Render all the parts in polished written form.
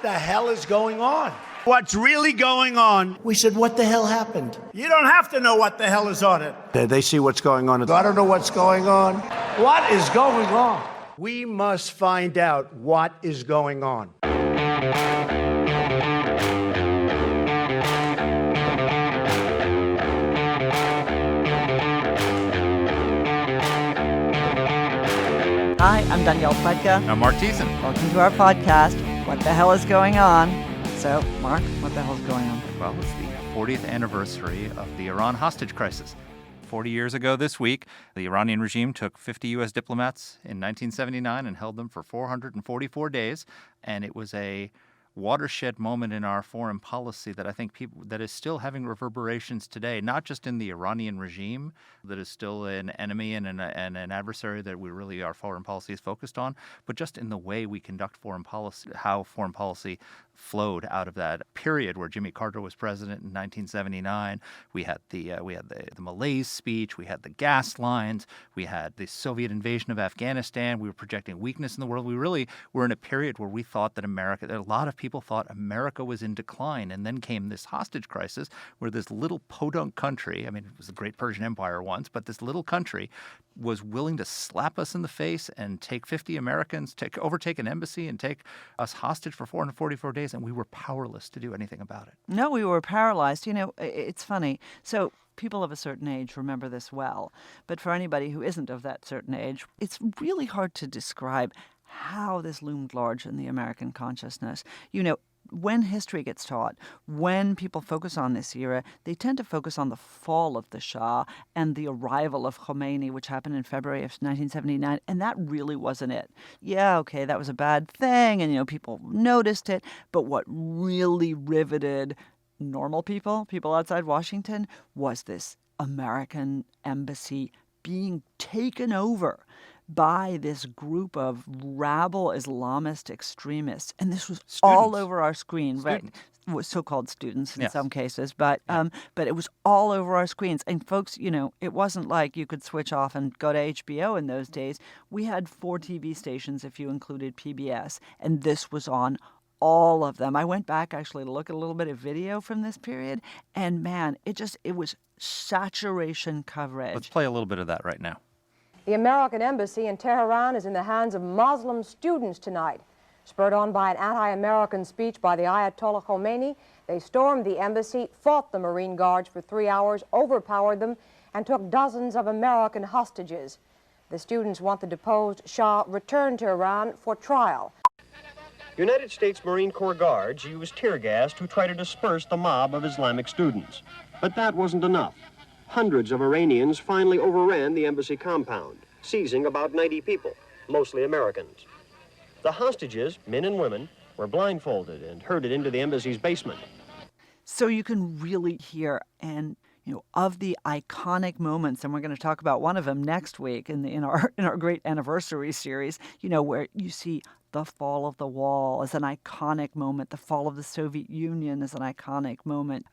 the hell is going on? What's really going on? We said, what the hell happened? You don't have to know what the hell is on it. They see what's going on. I don't know what's going on. What is going on? We must find out what is going on. Hi, I'm Danielle Fredka. I'm Marc Thiessen. Welcome to our podcast, What the Hell is Going On? So, Marc, what the hell is going on? Well, it's the 40th anniversary of the Iran hostage crisis. 40 years ago this week, the Iranian regime took 50 U.S. diplomats in 1979 and held them for 444 days. And it was a watershed moment in our foreign policy that I think that is still having reverberations today, not just in the Iranian regime that is still an enemy and an adversary that our foreign policy is focused on, but just in the way we conduct foreign policy, how foreign policy flowed out of that period where Jimmy Carter was president in 1979. We had the Malays speech, we had the gas lines, we had the Soviet invasion of Afghanistan. We were projecting weakness in the world. We really were in a period where we thought that a lot of people thought America was in decline. And then came this hostage crisis where this little podunk country, I mean, it was the Great Persian Empire once, but this little country was willing to slap us in the face and take 50 Americans, overtake an embassy and take us hostage for 444 days, and we were powerless to do anything about it. No, we were paralyzed. You know, it's funny. So people of a certain age remember this well. But for anybody who isn't of that certain age, it's really hard to describe how this loomed large in the American consciousness. You know, when history gets taught, when people focus on this era, they tend to focus on the fall of the Shah and the arrival of Khomeini, which happened in February of 1979, and that really wasn't it. Yeah, okay, that was a bad thing, and, people noticed it, but what really riveted normal people outside Washington, was this American embassy being taken over by this group of rabble Islamist extremists. And this was all over our screen, right? So-called students in some cases, but it was all over our screens. And folks, it wasn't like you could switch off and go to HBO in those days. We had 4 TV stations if you included PBS, and this was on all of them. I went back actually to look at a little bit of video from this period, and man, it was saturation coverage. Let's play a little bit of that right now. The American embassy in Tehran is in the hands of Muslim students tonight. Spurred on by an anti-American speech by the Ayatollah Khomeini, they stormed the embassy, fought the Marine Guards for 3 hours, overpowered them, and took dozens of American hostages. The students want the deposed Shah returned to Iran for trial. United States Marine Corps guards used tear gas to try to disperse the mob of Islamic students. But that wasn't enough. Hundreds of Iranians finally overran the embassy compound, seizing about 90 people, mostly Americans. The hostages, men and women, were blindfolded and herded into the embassy's basement. So you can really hear of the iconic moments, and we're going to talk about one of them next week in our great anniversary series, where you see the fall of the wall as an iconic moment. The fall of the Soviet Union is an iconic moment.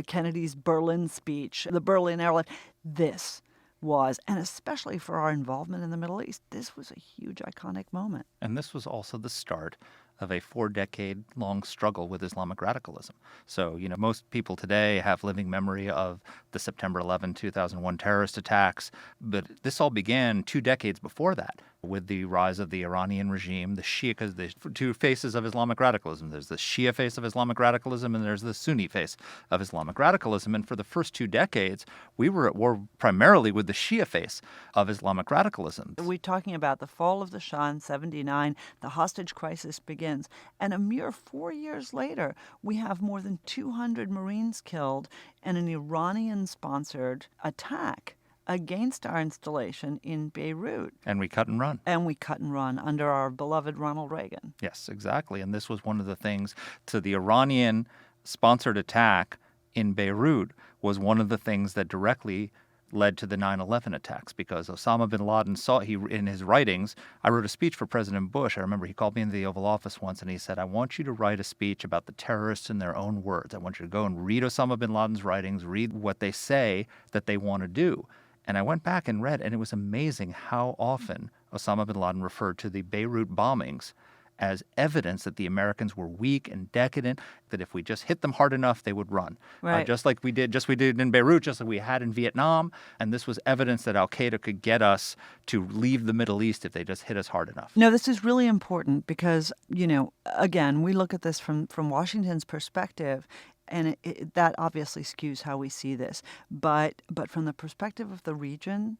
Kennedy's Berlin speech, the Berlin airlift. This was, and especially for our involvement in the Middle East, this was a huge iconic moment. And this was also the start of a 4-decade-long struggle with Islamic radicalism. So, most people today have living memory of the September 11, 2001 terrorist attacks, but this all began 2 decades before that with the rise of the Iranian regime, the Shia, because there's 2 faces of Islamic radicalism. There's the Shia face of Islamic radicalism, and there's the Sunni face of Islamic radicalism. And for the first 2 decades, we were at war primarily with the Shia face of Islamic radicalism. We're talking about the fall of the Shah in 79, the hostage crisis begins, and a mere 4 years later, we have more than 200 Marines killed in an Iranian-sponsored attack against our installation in Beirut. And we cut and run. Under our beloved Ronald Reagan. Yes, exactly. And this was one of the things to the Iranian-sponsored attack in Beirut was one of the things that directly led to the 9/11 attacks, because Osama bin Laden in his writings, I wrote a speech for President Bush. I remember he called me into the Oval Office once and he said, I want you to write a speech about the terrorists in their own words. I want you to go and read Osama bin Laden's writings, read what they say that they want to do. And I went back and read, and it was amazing how often Osama bin Laden referred to the Beirut bombings as evidence that the Americans were weak and decadent, that if we just hit them hard enough, they would run. Right. Just like we did in Beirut, just like we had in Vietnam. And this was evidence that al-Qaeda could get us to leave the Middle East if they just hit us hard enough. No, this is really important because, again, we look at this from Washington's perspective, and that obviously skews how we see this. But from the perspective of the region,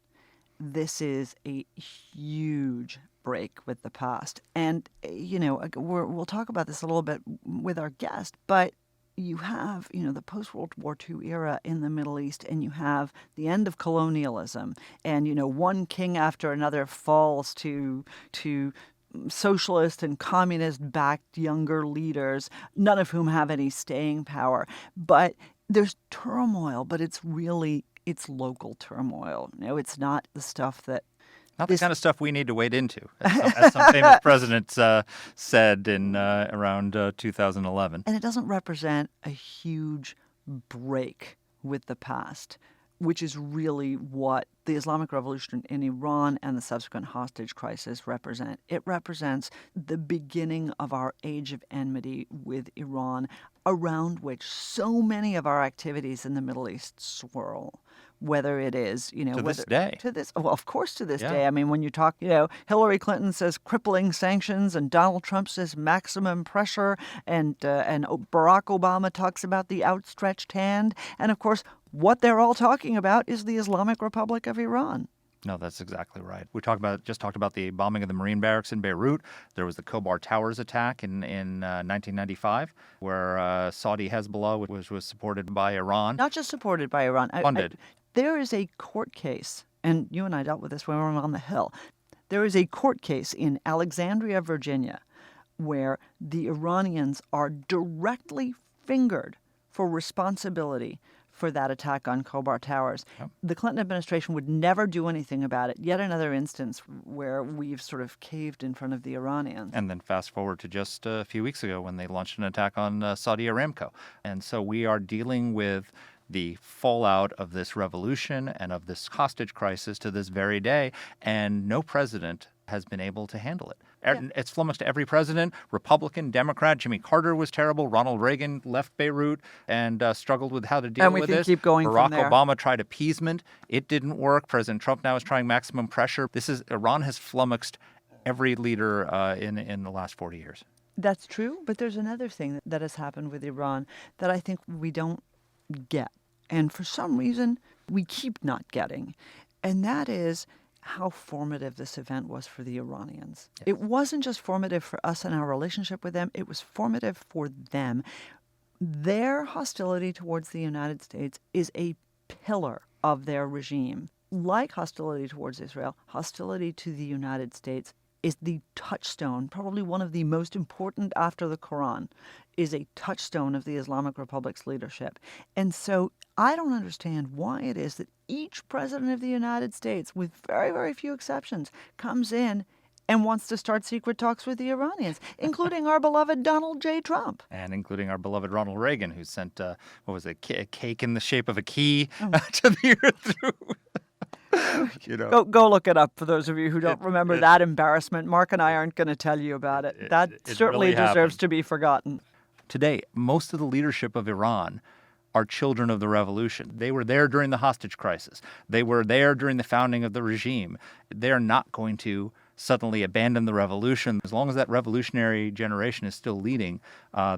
this is a huge break with the past. And, we'll talk about this a little bit with our guest, but you have, the post-World War II era in the Middle East, and you have the end of colonialism, and, one king after another falls to socialist and communist-backed younger leaders, none of whom have any staying power. But there's turmoil, but it's local turmoil. It's not the stuff that Not the kind of stuff we need to wade into, as some famous presidents said in around 2011. And it doesn't represent a huge break with the past, which is really what the Islamic Revolution in Iran and the subsequent hostage crisis represent. It represents the beginning of our age of enmity with Iran, around which so many of our activities in the Middle East swirl. Whether it is, to this day. Well, of course, to this Yeah. day. I mean, when you talk, Hillary Clinton says crippling sanctions, and Donald Trump says maximum pressure, and Barack Obama talks about the outstretched hand, and of course, what they're all talking about is the Islamic Republic of Iran. No, that's exactly right. We talked about the bombing of the Marine barracks in Beirut. There was the Khobar Towers attack in 1995, where Saudi Hezbollah was supported by Iran. Not just supported by Iran. Funded. There is a court case, and you and I dealt with this when we were on the Hill. There is a court case in Alexandria, Virginia, where the Iranians are directly fingered for responsibility for that attack on Khobar Towers. Yep. The Clinton administration would never do anything about it. Yet another instance where we've sort of caved in front of the Iranians. And then fast forward to just a few weeks ago when they launched an attack on Saudi Aramco. And so we are dealing with the fallout of this revolution and of this hostage crisis to this very day, and no president has been able to handle it. Yeah. It's flummoxed every president, Republican, Democrat. Jimmy Carter was terrible. Ronald Reagan left Beirut and struggled with how to deal with this. And we can keep going Barack from there. Obama tried appeasement. It didn't work. President Trump now is trying maximum pressure. Iran has flummoxed every leader in the last 40 years. That's true, but there's another thing that has happened with Iran that I think we don't get. And for some reason, we keep not getting. And that is how formative this event was for the Iranians. Yes. It wasn't just formative for us and our relationship with them. It was formative for them. Their hostility towards the United States is a pillar of their regime. Like hostility towards Israel, hostility to the United States is the touchstone, probably one of the most important after the Quran, is a touchstone of the Islamic Republic's leadership. And so I don't understand why it is that each president of the United States, with very, very few exceptions, comes in and wants to start secret talks with the Iranians, including our beloved Donald J. Trump. And including our beloved Ronald Reagan, who sent, a cake in the shape of a key to the earth through... Go look it up for those of you who don't remember that embarrassment. Mark and I aren't going to tell you about it. That certainly really deserves happened. to be forgotten. Today, most of the leadership of Iran are children of the revolution. They were there during the hostage crisis. They were there during the founding of the regime. They're not going to suddenly abandon the revolution. As long as that revolutionary generation is still leading,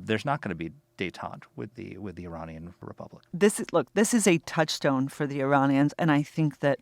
there's not going to be détente with the Iranian Republic. This is a touchstone for the Iranians, and I think that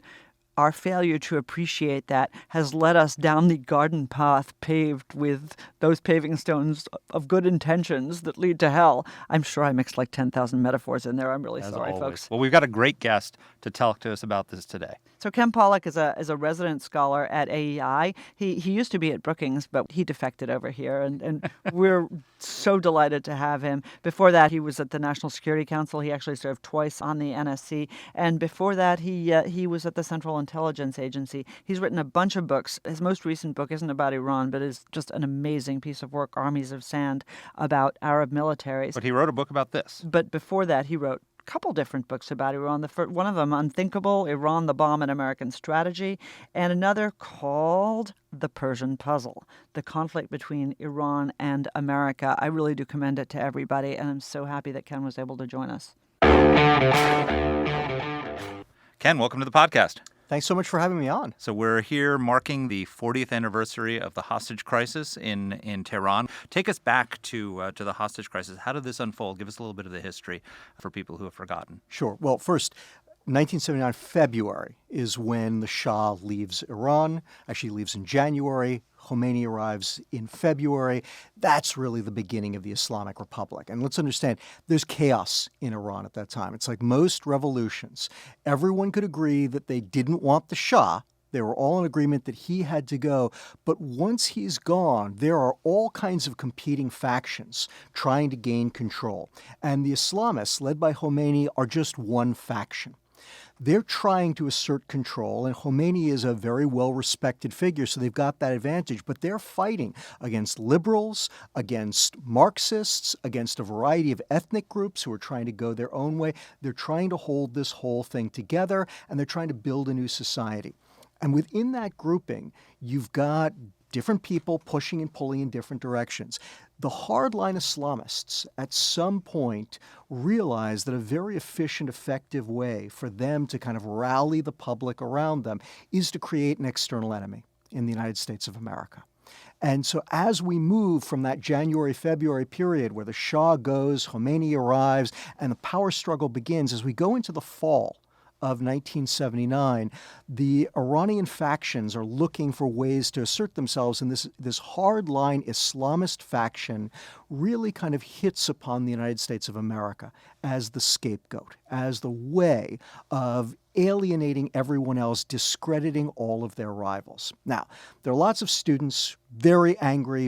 our failure to appreciate that has led us down the garden path paved with those paving stones of good intentions that lead to hell. I'm sure I mixed like 10,000 metaphors in there. I'm really sorry, always. folks. Well, we've got a great guest to talk to us about this today. So Ken Pollack is a resident scholar at AEI. He used to be at Brookings, but he defected over here, and we're so delighted to have him. Before that, he was at the National Security Council. He actually served twice on the NSC, and before that, he was at the Central Intelligence Agency. He's written a bunch of books. His most recent book isn't about Iran, but is just an amazing piece of work, Armies of Sand, about Arab militaries. But he wrote a book about this. But before that, he wrote couple different books about Iran. One of them, Unthinkable, Iran, the Bomb and American Strategy, and another called The Persian Puzzle, the conflict between Iran and America. I really do commend it to everybody, and I'm so happy that Ken was able to join us. Ken, welcome to the podcast. Thanks so much for having me on. So we're here marking the 40th anniversary of the hostage crisis in Tehran. Take us back to the hostage crisis. How did this unfold? Give us a little bit of the history for people who have forgotten. Sure. Well, first, 1979 February is when the Shah leaves Iran. Actually leaves in January. Khomeini arrives in February. That's really the beginning of the Islamic Republic. And let's understand, there's chaos in Iran at that time. It's like most revolutions. Everyone could agree that they didn't want the Shah. They were all in agreement that he had to go. But once he's gone, there are all kinds of competing factions trying to gain control. And the Islamists, led by Khomeini, are just one faction. They're trying to assert control, and Khomeini is a very well-respected figure, so they've got that advantage. But they're fighting against liberals, against Marxists, against a variety of ethnic groups who are trying to go their own way. They're trying to hold this whole thing together, and they're trying to build a new society. And within that grouping, you've got different people pushing and pulling in different directions. The hardline Islamists at some point realized that a very efficient, effective way for them to kind of rally the public around them is to create an external enemy in the United States of America. And so as we move from that January-February period where the Shah goes, Khomeini arrives, and the power struggle begins, as we go into the fall of 1979, the Iranian factions are looking for ways to assert themselves, and this hardline Islamist faction really kind of hits upon the United States of America as the scapegoat, as the way of alienating everyone else, discrediting all of their rivals. Now, there are lots of students very angry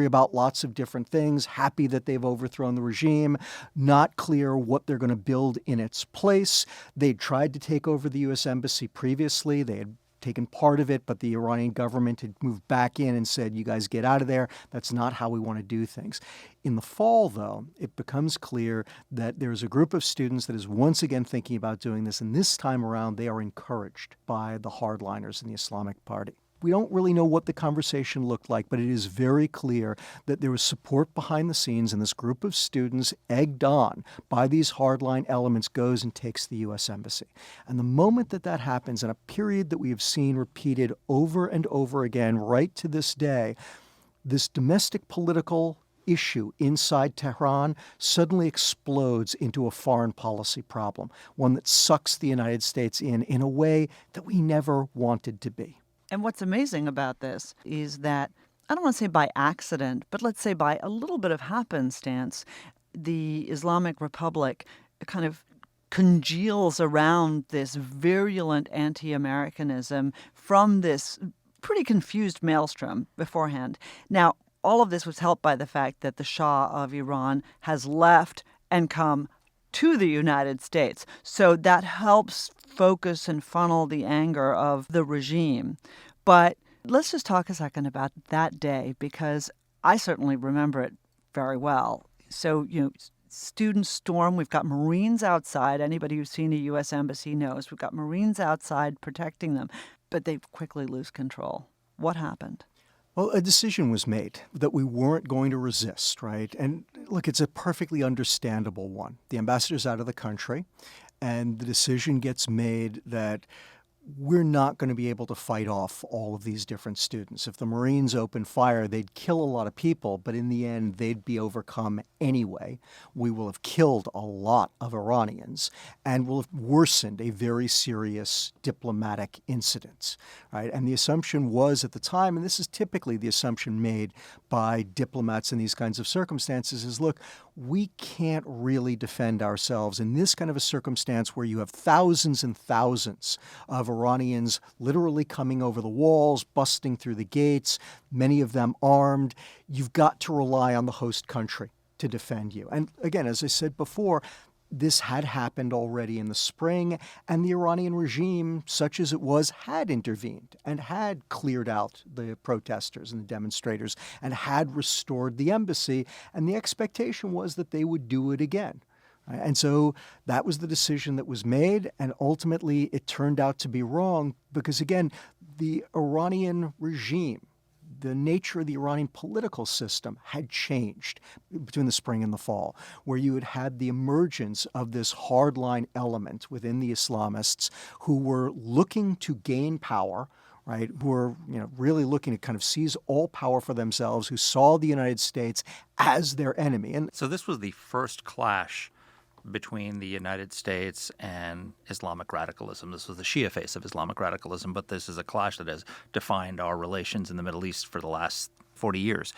about lots of different things, happy that they've overthrown the regime, not clear what they're going to build in its place. They'd tried to take over the U.S. Embassy previously. They had taken part of it, but the Iranian government had moved back in and said, you guys get out of there. That's not how we want to do things. In the fall, though, it becomes clear that there's a group of students that is once again thinking about doing this, and this time around they are encouraged by the hardliners in the Islamic Party. We don't really know what the conversation looked like, but it is very clear that there was support behind the scenes, and this group of students, egged on by these hardline elements, goes and takes the U.S. Embassy. And the moment that that happens, in a period that we have seen repeated over and over again right to this day, this domestic political issue inside Tehran suddenly explodes into a foreign policy problem, one that sucks the United States in a way that we never wanted to be. And what's amazing about this is that, I don't want to say by accident, but let's say by a little bit of happenstance, the Islamic Republic kind of congeals around this virulent anti-Americanism from this pretty confused maelstrom beforehand. Now, all of this was helped by the fact that the Shah of Iran has left and come to the United States. So that helps focus and funnel the anger of the regime. But let's just talk a second about that day, because I certainly remember it very well. So, students storm. We've got Marines outside. Anybody who's seen a U.S. embassy knows we've got Marines outside protecting them. But they quickly lose control. What happened? Well, a decision was made that we weren't going to resist, right? And look, it's a perfectly understandable one. The ambassador's out of the country, and the decision gets made that we're not going to be able to fight off all of these different students. If the Marines open fire, they'd kill a lot of people, but in the end, they'd be overcome anyway. We will have killed a lot of Iranians and will have worsened a very serious diplomatic incident, right? And the assumption was at the time, and this is typically the assumption made by diplomats in these kinds of circumstances, is, look, we can't really defend ourselves in this kind of a circumstance where you have thousands and thousands of Iranians literally coming over the walls, busting through the gates, many of them armed. You've got to rely on the host country to defend you. And again, as I said before, this had happened already in the spring, and the Iranian regime, such as it was, had intervened and had cleared out the protesters and the demonstrators and had restored the embassy, and the expectation was that they would do it again. And so that was the decision that was made, and ultimately it turned out to be wrong because, again, the Iranian regime, the nature of the Iranian political system had changed between the spring and the fall, where you had had the emergence of this hardline element within the Islamists who were looking to gain power, right, who were really looking to kind of seize all power for themselves, who saw the United States as their enemy. And so this was the first clash between the United States and Islamic radicalism. This was the Shia face of Islamic radicalism, but this is a clash that has defined our relations in the Middle East for the last 40 years.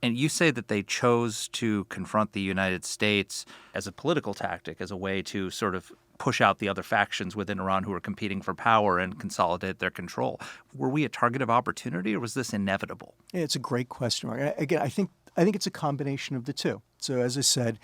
And you say that they chose to confront the United States as a political tactic, as a way to sort of push out the other factions within Iran who are competing for power and consolidate their control. Were we a target of opportunity, or was this inevitable? Yeah, it's a great question, Mark. Again, I think it's a combination of the two. So as I said,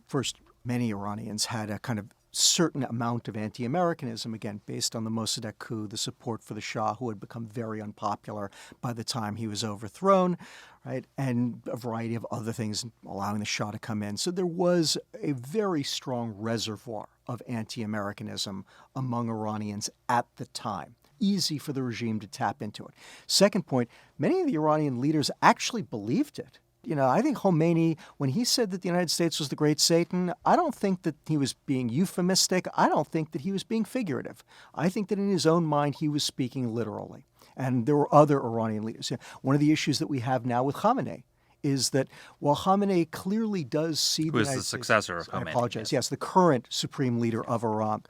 first, many Iranians had a kind of certain amount of anti-Americanism, again, based on the Mossadegh coup, the support for the Shah, who had become very unpopular by the time he was overthrown, right? And a variety of other things, allowing the Shah to come in. So there was a very strong reservoir of anti-Americanism among Iranians at the time. Easy for the regime to tap into it. Second point, many of the Iranian leaders actually believed it. I think Khomeini, when he said that the United States was the great Satan, I don't think that he was being euphemistic. I don't think that he was being figurative. I think that in his own mind, he was speaking literally. And there were other Iranian leaders. One of the issues that we have now with Khamenei is that while Khamenei clearly does see the United States... Who is the successor of Khomeini? I apologize. Yes, the current supreme leader of Iran.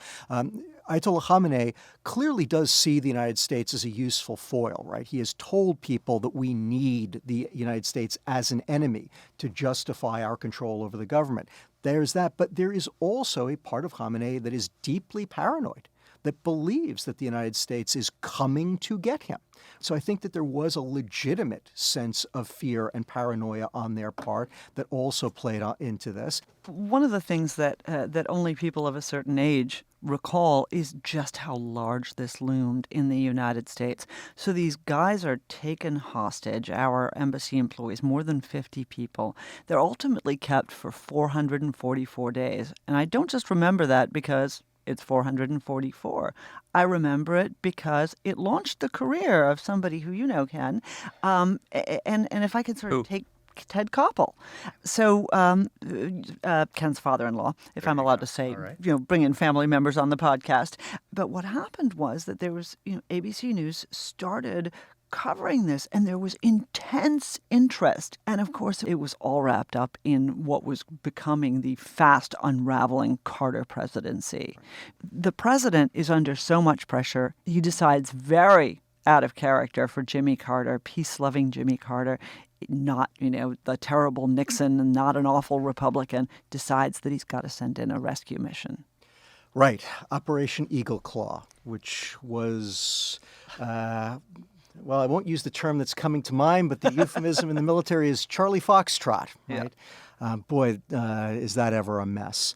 Ayatollah Khamenei clearly does see the United States as a useful foil, right? He has told people that we need the United States as an enemy to justify our control over the government. There's that. But there is also a part of Khamenei that is deeply paranoid, that believes that the United States is coming to get him. So I think that there was a legitimate sense of fear and paranoia on their part that also played into this. One of the things that only people of a certain age recall is just how large this loomed in the United States. So these guys are taken hostage, our embassy employees, more than 50 people. They're ultimately kept for 444 days. And I don't just remember that because it's 444. I remember it because it launched the career of somebody who you know, Ken. And if I could sort of take Ted Koppel. So Ken's father-in-law, if I'm allowed to say, right. Bring in family members on the podcast. But what happened was that there was, ABC News started covering this, and there was intense interest. And of course, it was all wrapped up in what was becoming the fast unraveling Carter presidency. The president is under so much pressure, he decides very out of character for Jimmy Carter, peace-loving Jimmy Carter, not, the terrible Nixon and not an awful Republican, decides that he's got to send in a rescue mission. Right. Operation Eagle Claw, which was... well, I won't use the term that's coming to mind, but the euphemism in the military is Charlie Foxtrot, right? Yeah. Is that ever a mess.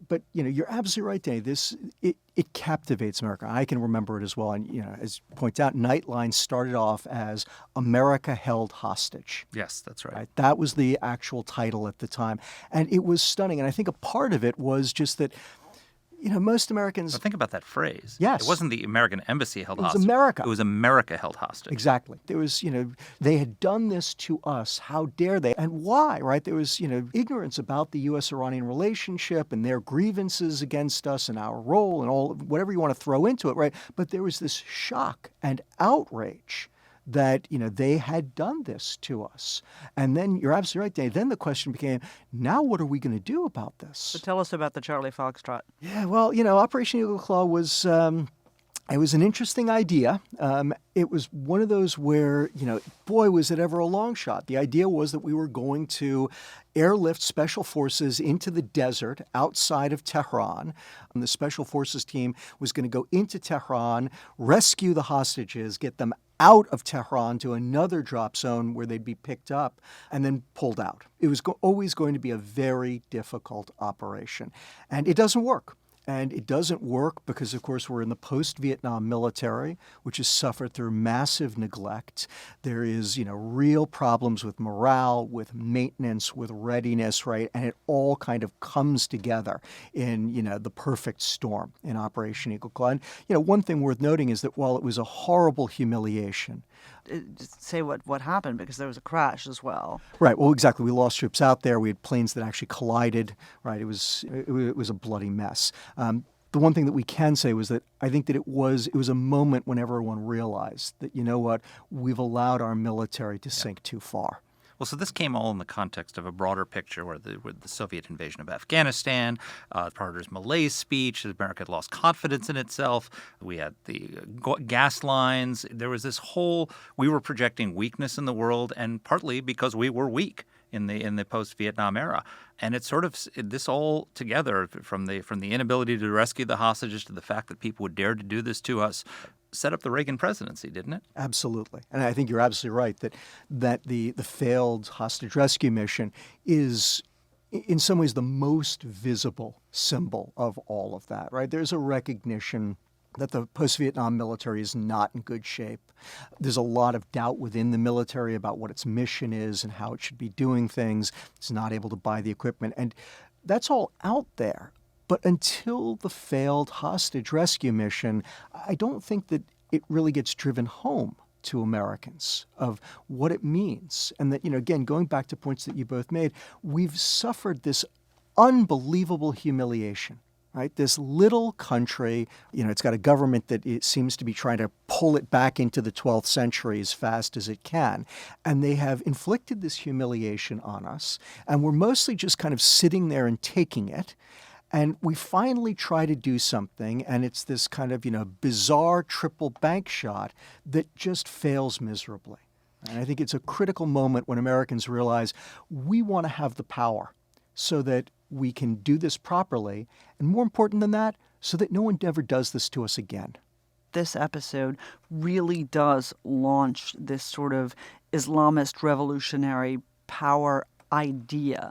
But, you're absolutely right, Danny. It captivates America. I can remember it as well. And, as you point out, Nightline started off as America Held Hostage. Yes, that's right. That was the actual title at the time. And it was stunning. And I think a part of it was just that, most Americans... But think about that phrase. Yes. It wasn't the American embassy held hostage. It was America. It was America held hostage. Exactly. There was, they had done this to us. How dare they? And why, right? There was, ignorance about the U.S.-Iranian relationship and their grievances against us and our role and all, whatever you want to throw into it, right? But there was this shock and outrage that, they had done this to us. And then, you're absolutely right, Dave, then the question became, now what are we going to do about this? So tell us about the Charlie Foxtrot. Yeah, well, Operation Eagle Claw was, it was an interesting idea. It was one of those where, boy, was it ever a long shot. The idea was that we were going to airlift special forces into the desert outside of Tehran. And the special forces team was going to go into Tehran, rescue the hostages, get them out of Tehran to another drop zone where they'd be picked up and then pulled out. It was always going to be a very difficult operation. And it doesn't work. And it doesn't work because, of course, we're in the post-Vietnam military, which has suffered through massive neglect. There is, real problems with morale, with maintenance, with readiness, right? And it all kind of comes together in, the perfect storm in Operation Eagle Claw. And, one thing worth noting is that while it was a horrible humiliation, Just say what happened, because there was a crash as well. Right. Well, exactly. We lost troops out there. We had planes that actually collided. Right. It was a bloody mess. The one thing that we can say was that I think that it was a moment when everyone realized that, we've allowed our military to sink too far. Well, so this came all in the context of a broader picture with the Soviet invasion of Afghanistan, Carter's Malaise speech, America had lost confidence in itself. We had the gas lines. There was this we were projecting weakness in the world, and partly because we were weak in the post-Vietnam era. And it's sort of this all together, from the inability to rescue the hostages to the fact that people would dare to do this to us, set up the Reagan presidency, didn't it? Absolutely. And I think you're absolutely right that the failed hostage rescue mission is in some ways the most visible symbol of all of that, right? There's a recognition that the post-Vietnam military is not in good shape. There's a lot of doubt within the military about what its mission is and how it should be doing things. It's not able to buy the equipment. And that's all out there. But until the failed hostage rescue mission, I don't think that it really gets driven home to Americans of what it means. And that, again, going back to points that you both made, we've suffered this unbelievable humiliation. Right? This little country, it's got a government that it seems to be trying to pull it back into the 12th century as fast as it can. And they have inflicted this humiliation on us. And we're mostly just kind of sitting there and taking it. And we finally try to do something, and it's this kind of, bizarre triple bank shot that just fails miserably. And I think it's a critical moment when Americans realize we want to have the power so that we can do this properly, and more important than that, so that no one ever does this to us again. This episode really does launch this sort of Islamist revolutionary power idea.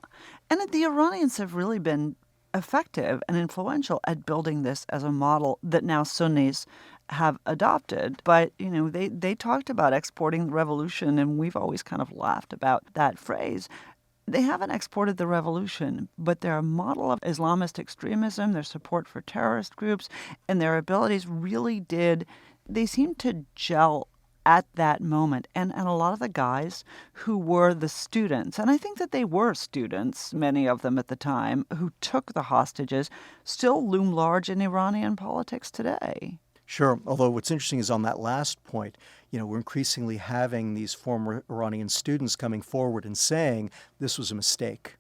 And the Iranians have really been effective and influential at building this as a model that now Sunnis have adopted. But, they talked about exporting the revolution, and we've always kind of laughed about that phrase. They haven't exported the revolution, but their model of Islamist extremism, their support for terrorist groups, and their abilities really they seemed to gel at that moment. And a lot of the guys who were the students, and I think that they were students, many of them at the time, who took the hostages, still loom large in Iranian politics today. Sure. Although what's interesting is on that last point, we're increasingly having these former Iranian students coming forward and saying this was a mistake,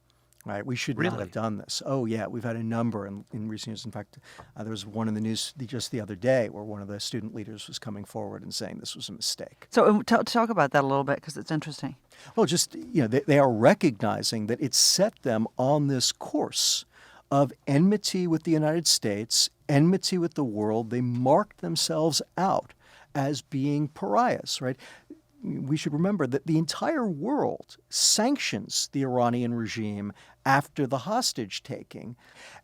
right? We should not have done this. Oh, yeah. We've had a number in recent years. In fact, there was one in the news just the other day where one of the student leaders was coming forward and saying this was a mistake. So talk about that a little bit, because it's interesting. Well, just, they are recognizing that it set them on this course of enmity with the United States, enmity with the world. They marked themselves out as being pariahs, right? We should remember that the entire world sanctions the Iranian regime after the hostage taking.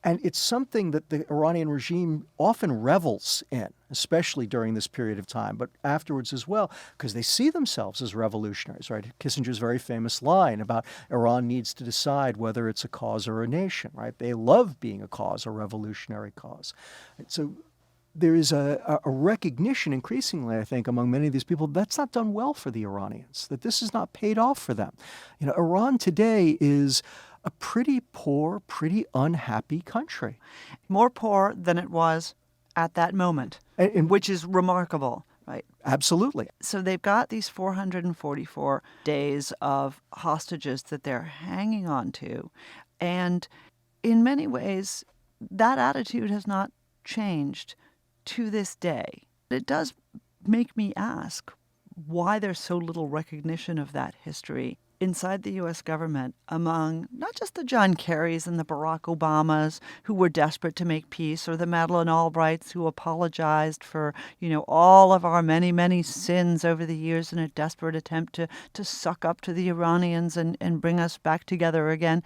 And it's something that the Iranian regime often revels in, especially during this period of time, but afterwards as well, because they see themselves as revolutionaries, right? Kissinger's very famous line about Iran needs to decide whether it's a cause or a nation, right? They love being a cause, a revolutionary cause. So there is a recognition increasingly, I think, among many of these people, that's not done well for the Iranians, that this has not paid off for them. Iran today is a pretty poor, pretty unhappy country. More poor than it was at that moment, which is remarkable, right? Absolutely. So they've got these 444 days of hostages that they're hanging on to. And in many ways, that attitude has not changed to this day. It does make me ask why there's so little recognition of that history inside the U.S. government among not just the John Kerrys and the Barack Obamas who were desperate to make peace, or the Madeleine Albrights who apologized for, all of our many, many sins over the years in a desperate attempt to suck up to the Iranians and bring us back together again.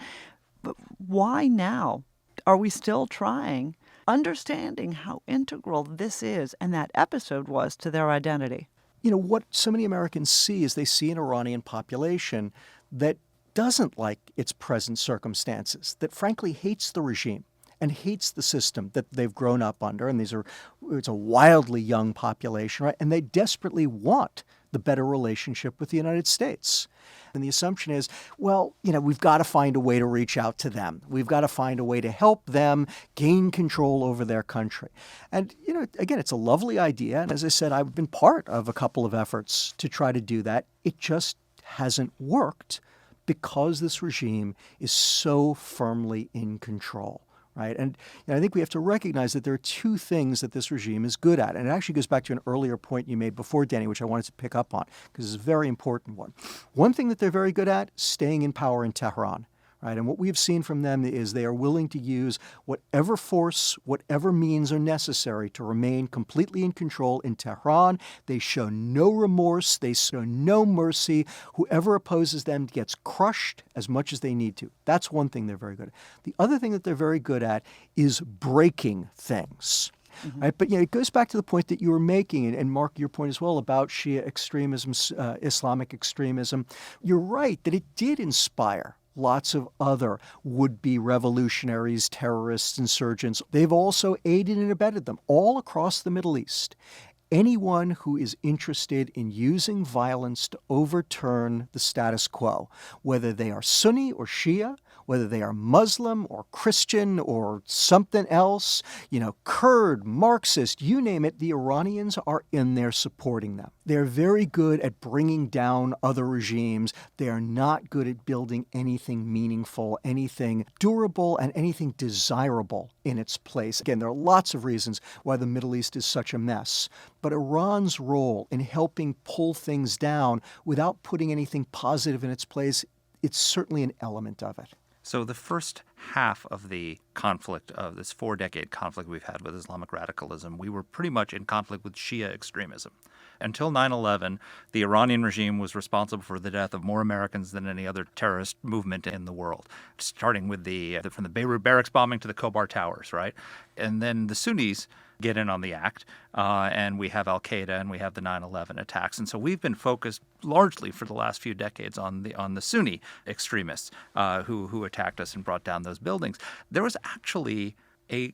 But why now are we still trying understanding how integral this is and that episode was to their identity. You know, what so many Americans see is they see an Iranian population that doesn't like its present circumstances, that frankly hates the regime and hates the system that they've grown up under. And it's a wildly young population, right? And they desperately want the better relationship with the United States. And the assumption is, well, we've got to find a way to reach out to them. We've got to find a way to help them gain control over their country. And, again, it's a lovely idea. And as I said, I've been part of a couple of efforts to try to do that. It just hasn't worked because this regime is so firmly in control. Right. And I think we have to recognize that there are two things that this regime is good at. And it actually goes back to an earlier point you made before, Dany, which I wanted to pick up on because it's a very important one. One thing that they're very good at, staying in power in Tehran. Right? And what we've seen from them is they are willing to use whatever force, whatever means are necessary to remain completely in control in Tehran. They show no remorse. They show no mercy. Whoever opposes them gets crushed as much as they need to. That's one thing they're very good at. The other thing that they're very good at is breaking things. Mm-hmm. Right? But it goes back to the point that you were making, and Marc, your point as well about Shia extremism, Islamic extremism. You're right that it did inspire lots of other would-be revolutionaries, terrorists, insurgents. They've also aided and abetted them all across the Middle East. Anyone who is interested in using violence to overturn the status quo, whether they are Sunni or Shia, whether they are Muslim or Christian or something else, Kurd, Marxist, you name it, the Iranians are in there supporting them. They're very good at bringing down other regimes. They are not good at building anything meaningful, anything durable, and anything desirable in its place. Again, there are lots of reasons why the Middle East is such a mess. But Iran's role in helping pull things down without putting anything positive in its place, it's certainly an element of it. So the first half of the conflict, of this 4-decade conflict we've had with Islamic radicalism, we were pretty much in conflict with Shia extremism. Until 9/11, the Iranian regime was responsible for the death of more Americans than any other terrorist movement in the world, starting with from the Beirut barracks bombing to the Khobar Towers, right? And then the Sunnis get in on the act, and we have al-Qaeda and we have the 9/11 attacks. And so we've been focused largely for the last few decades on the Sunni extremists who attacked us and brought down those buildings. There was actually a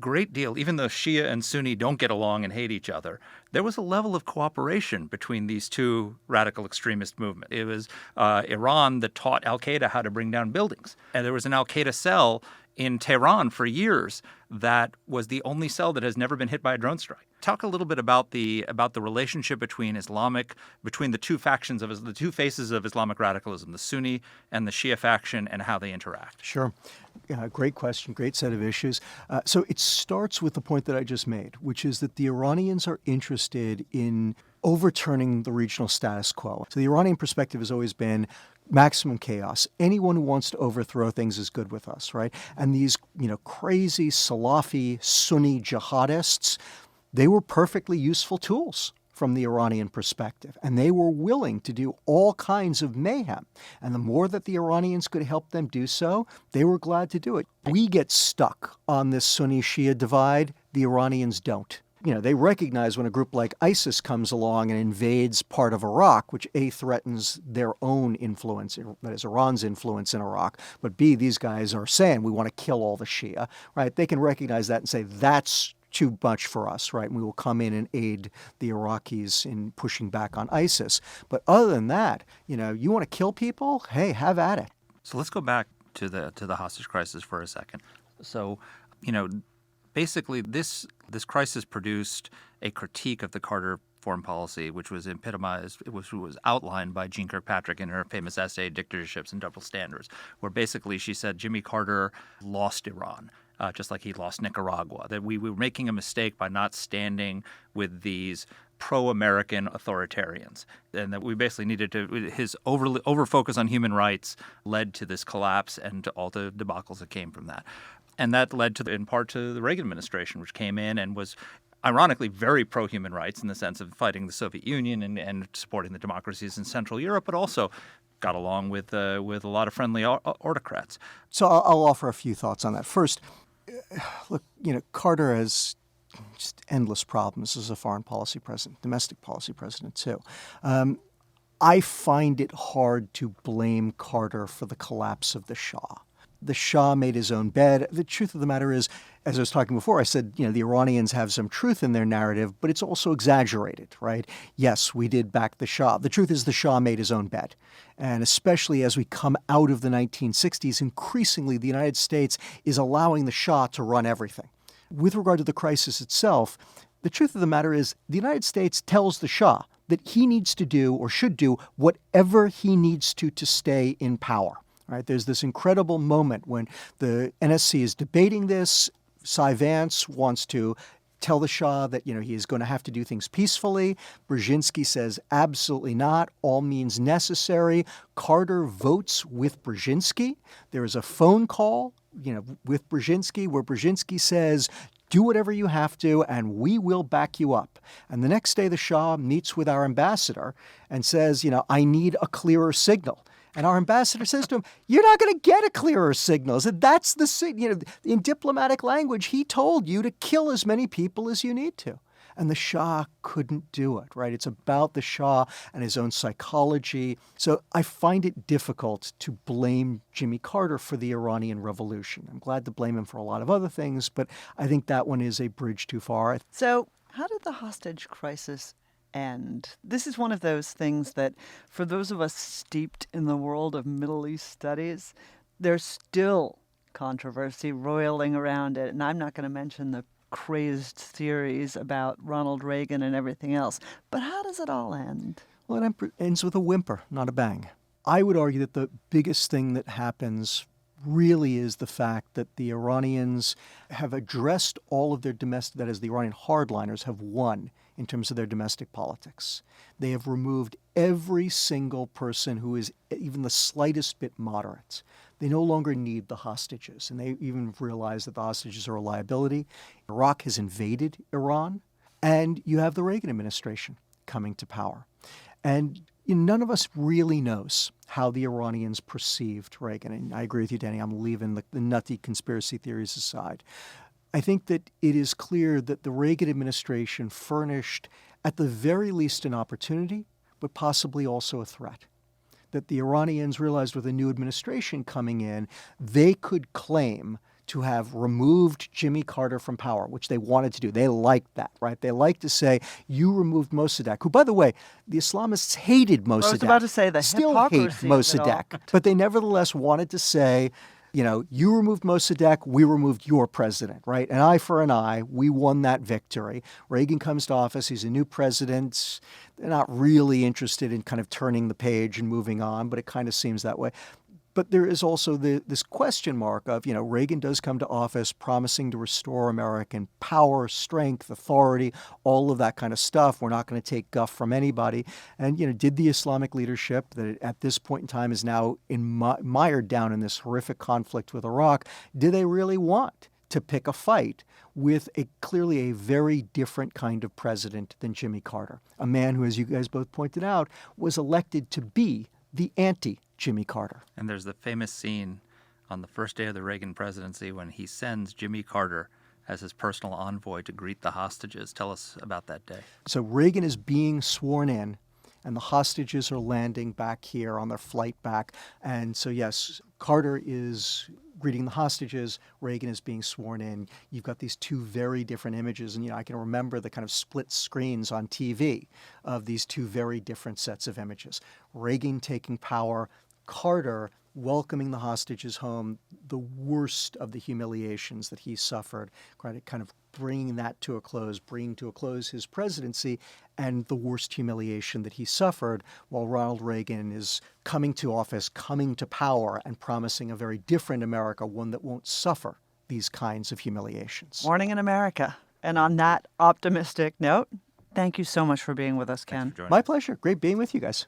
great deal, even though Shia and Sunni don't get along and hate each other, there was a level of cooperation between these two radical extremist movements. It was Iran that taught al-Qaeda how to bring down buildings. And there was an al-Qaeda cell in Tehran for years that was the only cell that has never been hit by a drone strike. Talk a little bit about the relationship between the two factions of the two faces of Islamic radicalism, the Sunni and the Shia faction, and how they interact. Sure. Great question, great set of issues. So it starts with the point that I just made, which is that the Iranians are interested in overturning the regional status quo. So the Iranian perspective has always been maximum chaos. Anyone who wants to overthrow things is good with us, right? And these, crazy Salafi Sunni jihadists, they were perfectly useful tools from the Iranian perspective. And they were willing to do all kinds of mayhem. And the more that the Iranians could help them do so, they were glad to do it. We get stuck on this Sunni-Shia divide. The Iranians don't. They recognize when a group like ISIS comes along and invades part of Iraq, which A, threatens their own influence, that is Iran's influence in Iraq, but B, these guys are saying we want to kill all the Shia, right? They can recognize that and say that's too much for us, right? And we will come in and aid the Iraqis in pushing back on ISIS. But other than that, you want to kill people? Hey, have at it. So let's go back to the hostage crisis for a second. So, basically, this crisis produced a critique of the Carter foreign policy, which was epitomized, which was outlined by Jeane Kirkpatrick in her famous essay, Dictatorships and Double Standards, where basically she said Jimmy Carter lost Iran, just like he lost Nicaragua, that we were making a mistake by not standing with these pro-American authoritarians, and that we basically needed to, his over-focus on human rights led to this collapse and to all the debacles that came from that. And that led in part to the Reagan administration, which came in and was ironically very pro-human rights in the sense of fighting the Soviet Union and supporting the democracies in Central Europe, but also got along with a lot of friendly autocrats. So I'll offer a few thoughts on that. First, look, Carter has just endless problems as a foreign policy president, domestic policy president too. I find it hard to blame Carter for the collapse of the Shah. The Shah made his own bed. The truth of the matter is, as I was talking before, I said, the Iranians have some truth in their narrative, but it's also exaggerated, right? Yes, we did back the Shah. The truth is the Shah made his own bed. And especially as we come out of the 1960s, increasingly the United States is allowing the Shah to run everything. With regard to the crisis itself, the truth of the matter is the United States tells the Shah that he needs to do or should do whatever he needs to stay in power. Right? There's this incredible moment when the NSC is debating this. Cy Vance wants to tell the Shah that, he is going to have to do things peacefully. Brzezinski says absolutely not. All means necessary. Carter votes with Brzezinski. There is a phone call, with Brzezinski where Brzezinski says, do whatever you have to, and we will back you up. And the next day, the Shah meets with our ambassador and says, I need a clearer signal. And our ambassador says to him, you're not going to get a clearer signal. So that's in diplomatic language, he told you to kill as many people as you need to. And the Shah couldn't do it, right? It's about the Shah and his own psychology. So I find it difficult to blame Jimmy Carter for the Iranian Revolution. I'm glad to blame him for a lot of other things, but I think that one is a bridge too far. So how did the hostage crisis end? This is one of those things that, for those of us steeped in the world of Middle East studies, there's still controversy roiling around it. And I'm not going to mention the crazed theories about Ronald Reagan and everything else. But how does it all end? Well, it ends with a whimper, not a bang. I would argue that the biggest thing that happens really is the fact that the Iranians have addressed all of their domestic, that is, the Iranian hardliners have won in terms of their domestic politics. They have removed every single person who is even the slightest bit moderate. They no longer need the hostages, and they even realize that the hostages are a liability. Iraq has invaded Iran, and you have the Reagan administration coming to power. And none of us really knows how the Iranians perceived Reagan. And I agree with you, Dany. I'm leaving the nutty conspiracy theories aside. I think that it is clear that the Reagan administration furnished, at the very least, an opportunity, but possibly also a threat. That the Iranians realized with a new administration coming in, they could claim to have removed Jimmy Carter from power, which they wanted to do. They liked that, right? They liked to say, you removed Mossadegh, who, by the way, the Islamists hated Mossadegh. I was about to say the still hypocrisy hate Mossadegh. But they nevertheless wanted to say, you removed Mossadegh, we removed your president, right? An eye for an eye. We won that victory. Reagan comes to office. He's a new president. They're not really interested in kind of turning the page and moving on, but it kind of seems that way. But there is also this question mark of, Reagan does come to office promising to restore American power, strength, authority, all of that kind of stuff. We're not going to take guff from anybody. And, did the Islamic leadership that at this point in time is now mired down in this horrific conflict with Iraq, do they really want to pick a fight with clearly a very different kind of president than Jimmy Carter, a man who, as you guys both pointed out, was elected to be the anti-Jimmy Carter? And there's the famous scene on the first day of the Reagan presidency when he sends Jimmy Carter as his personal envoy to greet the hostages. Tell us about that day. So Reagan is being sworn in, and the hostages are landing back here on their flight back. And so, yes, Carter is greeting the hostages. Reagan is being sworn in. You've got these two very different images. And, I can remember the kind of split screens on TV of these two very different sets of images. Reagan taking power, Carter welcoming the hostages home, the worst of the humiliations that he suffered, kind of bringing that to a close, bringing to a close his presidency, and the worst humiliation that he suffered, while Ronald Reagan is coming to office, coming to power, and promising a very different America, one that won't suffer these kinds of humiliations. Morning in America. And on that optimistic note, thank you so much for being with us, Ken. My pleasure. Great being with you guys.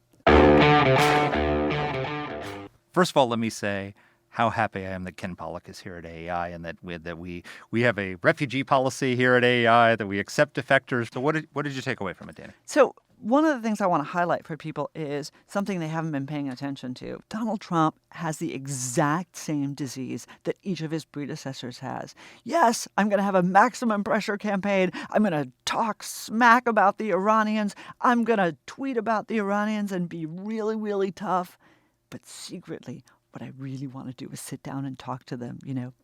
First of all, let me say how happy I am that Ken Pollack is here at AEI and that we have a refugee policy here at AEI, that we accept defectors. So what did you take away from it, Dany? So One of the things I want to highlight for people is something they haven't been paying attention to. Donald Trump has the exact same disease that each of his predecessors has. Yes, I'm going to have a maximum pressure campaign. I'm going to talk smack about the Iranians. I'm going to tweet about the Iranians and be really, really tough. But secretly, what I really want to do is sit down and talk to them,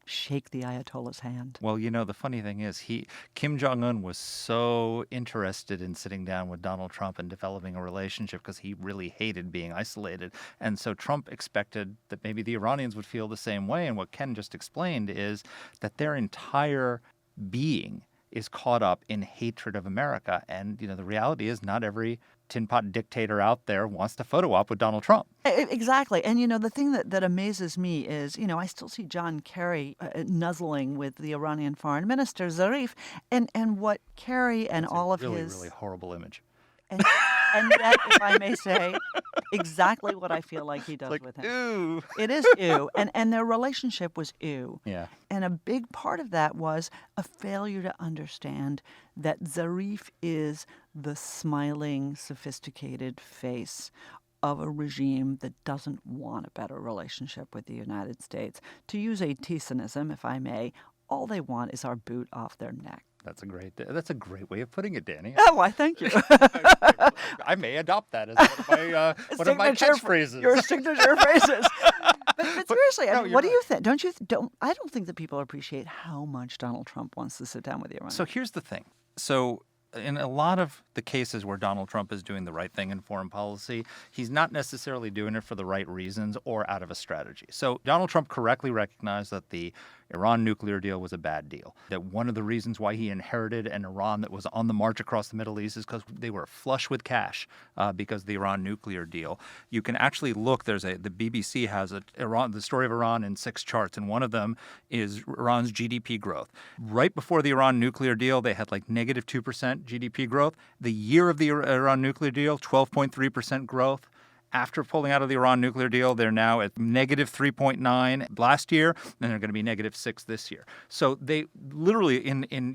shake the Ayatollah's hand. Well, the funny thing is Kim Jong-un was so interested in sitting down with Donald Trump and developing a relationship because he really hated being isolated. And so Trump expected that maybe the Iranians would feel the same way. And what Ken just explained is that their entire being is caught up in hatred of America. And, the reality is not every tin pot dictator out there wants to photo op with Donald Trump. Exactly. And, the thing that amazes me is, I still see John Kerry nuzzling with the Iranian foreign minister, Zarif, and what Kerry and all of really, his... really horrible image. And yet, if I may say, exactly what I feel like he does with him. Ooh. It is ew. And their relationship was ew. Yeah. And a big part of that was a failure to understand that Zarif is the smiling, sophisticated face of a regime that doesn't want a better relationship with the United States. To use a Thiessen-ism, if I may, all they want is our boot off their neck. That's a great way of putting it, Dany. Oh, why, thank you. I may adopt that as one of my catchphrases. Your signature phrases. But seriously, no, what do right. you think? I don't think that people appreciate how much Donald Trump wants to sit down with the Iranians. So here's the thing. So in a lot of the cases where Donald Trump is doing the right thing in foreign policy, he's not necessarily doing it for the right reasons or out of a strategy. So Donald Trump correctly recognized that the Iran nuclear deal was a bad deal, that one of the reasons why he inherited an Iran that was on the march across the Middle East is because they were flush with cash because of the Iran nuclear deal. You can actually look, the BBC has the story of Iran in 6 charts, and one of them is Iran's GDP growth. Right before the Iran nuclear deal, they had negative 2% GDP growth. The year of the Iran nuclear deal, 12.3% growth. After pulling out of the Iran nuclear deal, they're now at negative 3.9 last year, and they're going to be negative 6 this year. So they literally,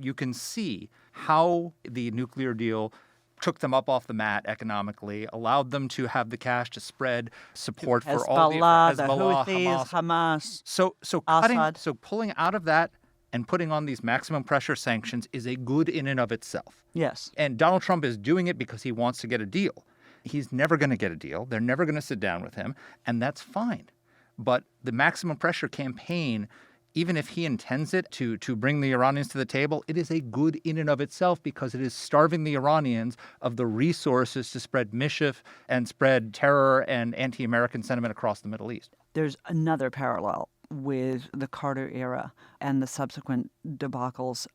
you can see how the nuclear deal took them up off the mat economically, allowed them to have the cash to spread support for all the Hezbollah, the Houthis, Hamas. Hamas. So pulling out of that and putting on these maximum pressure sanctions is a good in and of itself. Yes. And Donald Trump is doing it because he wants to get a deal. He's never going to get a deal. They're never going to sit down with him, and that's fine. But the maximum pressure campaign, even if he intends it to bring the Iranians to the table, it is a good in and of itself because it is starving the Iranians of the resources to spread mischief and spread terror and anti-American sentiment across the Middle East. There's another parallel with the Carter era and the subsequent debacles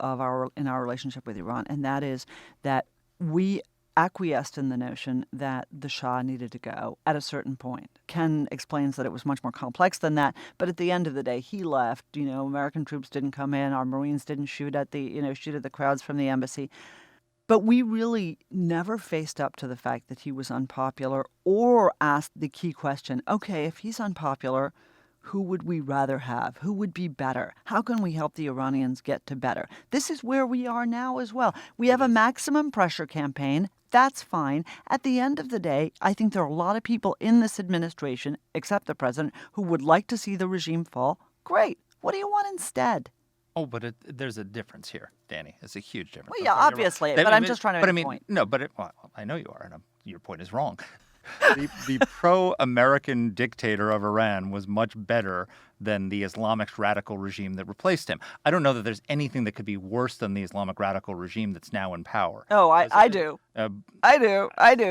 in our relationship with Iran, and that is that we acquiesced in the notion that the Shah needed to go at a certain point. Ken explains that it was much more complex than that, but at the end of the day, he left. American troops didn't come in, our Marines didn't shoot at the crowds from the embassy. But we really never faced up to the fact that he was unpopular or asked the key question, okay, if he's unpopular, who would we rather have? Who would be better? How can we help the Iranians get to better? This is where we are now as well. We have a maximum pressure campaign. That's fine. At the end of the day, I think there are a lot of people in this administration, except the president, who would like to see the regime fall. Great. What do you want instead? Oh, but there's a difference here, Dany. It's a huge difference. Well, yeah, obviously, but I'm just trying to make a point. No, I know you are, and your point is wrong. The pro-American dictator of Iran was much better than the Islamic radical regime that replaced him. I don't know that there's anything that could be worse than the Islamic radical regime that's now in power. Oh, I do. I do.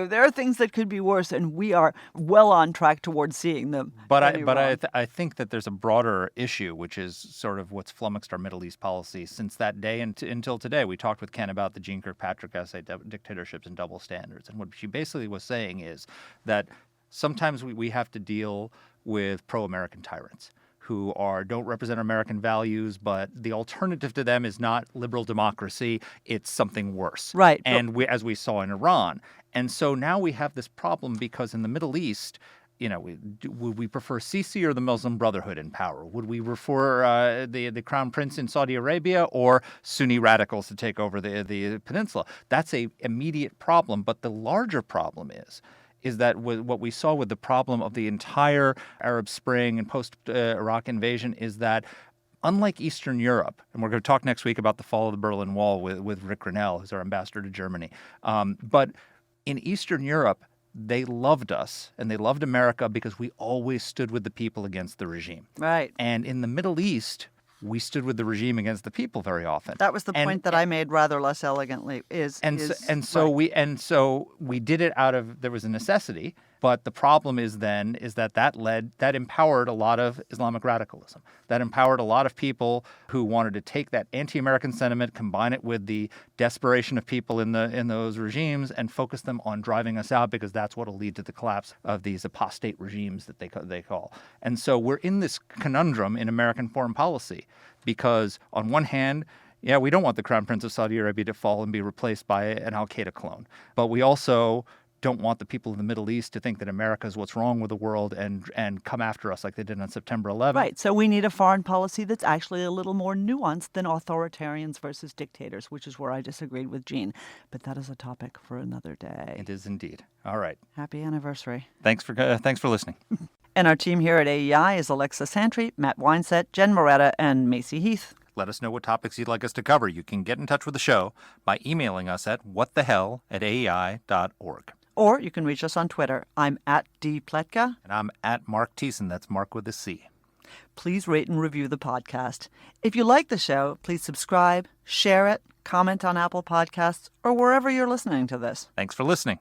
There are things that could be worse, and we are well on track towards seeing them. But I think that there's a broader issue, which is sort of what's flummoxed our Middle East policy since that day until today. We talked with Ken about the Jeane Kirkpatrick essay, Dictatorships and Double Standards. And what she basically was saying is that sometimes we have to deal with pro-American tyrants who don't represent American values, but the alternative to them is not liberal democracy, it's something worse. Right. And as we saw in Iran. And so now we have this problem because in the Middle East, would we prefer Sisi or the Muslim Brotherhood in power? Would we prefer the crown prince in Saudi Arabia or Sunni radicals to take over the peninsula? That's a immediate problem. But the larger problem is that what we saw with the problem of the entire Arab Spring and post-Iraq invasion is that unlike Eastern Europe, and we're going to talk next week about the fall of the Berlin Wall with Rick Grinnell, who's our ambassador to Germany, but in Eastern Europe, they loved us and they loved America because we always stood with the people against the regime. Right. And in the Middle East, we stood with the regime against the people very often. That was the point that I made rather less elegantly. So we did it there was a necessity. But the problem is that empowered a lot of Islamic radicalism. That empowered a lot of people who wanted to take that anti-American sentiment, combine it with the desperation of people in those regimes, and focus them on driving us out because that's what will lead to the collapse of these apostate regimes that they call. And so we're in this conundrum in American foreign policy because on one hand, yeah, we don't want the Crown Prince of Saudi Arabia to fall and be replaced by an al-Qaeda clone. But we also don't want the people of the Middle East to think that America is what's wrong with the world and come after us like they did on September 11th. Right. So we need a foreign policy that's actually a little more nuanced than authoritarians versus dictators, which is where I disagreed with Gene. But that is a topic for another day. It is indeed. All right. Happy anniversary. Thanks for listening. And our team here at AEI is Alexa Santry, Matt Weinset, Jen Moretta, and Macy Heath. Let us know what topics you'd like us to cover. You can get in touch with the show by emailing us at whatthehell@aei.org. Or you can reach us on Twitter. I'm at @dpletka. And I'm at Marc Thiessen. That's Mark with a C. Please rate and review the podcast. If you like the show, please subscribe, share it, comment on Apple Podcasts, or wherever you're listening to this. Thanks for listening.